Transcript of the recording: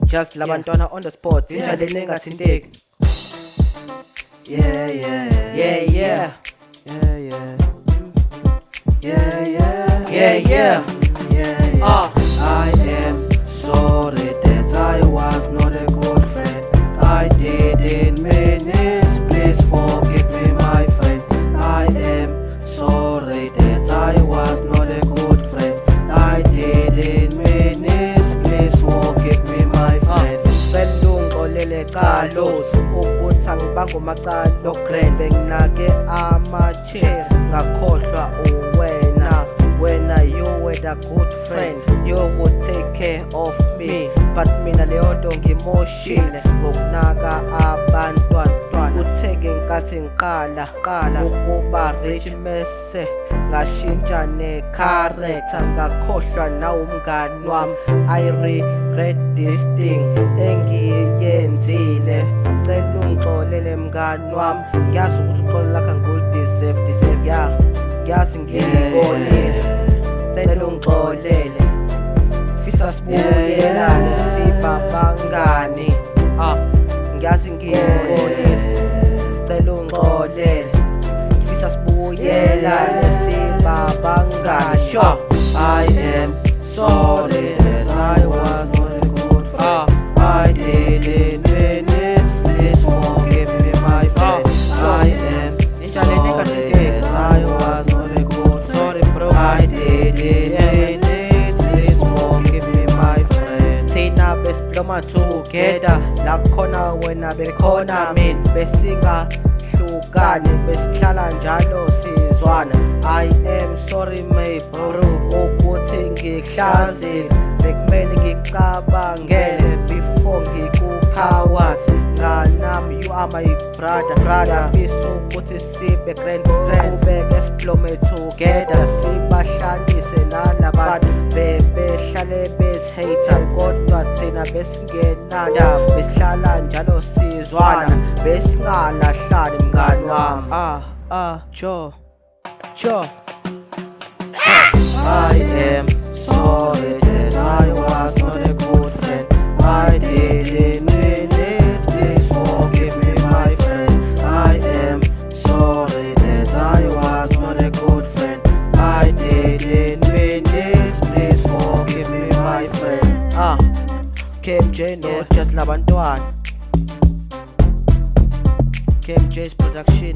Just labantwana on the spot, injaleni engathinteki. Yeah, yeah, yeah, yeah, yeah, yeah, yeah, yeah, yeah, yeah, yeah. I am sorry that I was not a good friend. I didn't mean it, please forgive me, my friend. I am sorry that I was not a good friend. I didn't mean it, please forgive me, my friend. Belungolele Carlos ukuthi angibango macalo grand benginake amachair ngakhohlwa wena you were the good friend, you would take care of me, but mina leyo nto ngimoshile ngokunaka abantwana. Utheke nkathi ngiqala ukuba rich mese ngashintsha ne-character ngakhohlwa nawumngani wami. I regret this thing engiyenzile, cela ungixolele mngani wami. Ngiyazi ukuthi uxolo lakho anguludeserve, yeah, ngiyazi ngiyibonile, cela ungixolele. Fisa sibuyelane siba bangani, ngiyazi ngiyibonile, cela ungixolele. Fisa sibuyelane siba bangani. Sure, I am sorry that I was not a good friend. I didn't mean it, please forgive me, my friend. I am sorry that I was not a good friend. I didn't mean it, please forgive me, my friend. Thina besibloma together, la khona wena bekhona mina, besingahlukani besihlala njalo sizwana. I am sorry my bro ukuthi ngikuhlazile, bekumele ngicabangele before ngikuphawazi. Nganami you are my brother, fisa ukuthi sibe grand ubeke siblome together, sibahlanise nalabantu bebehlale besihate, kodwa thina besingenanda, besihlala njalo sizwana, besingalahlani mngani wami. Sure. I am sorry that I was not a good friend. I didn't mean it, please forgive me, my friend. I am sorry that I was not a good friend. I didn't mean it, please forgive me, my friend. KMJ, not just labantwana. KMJ's production.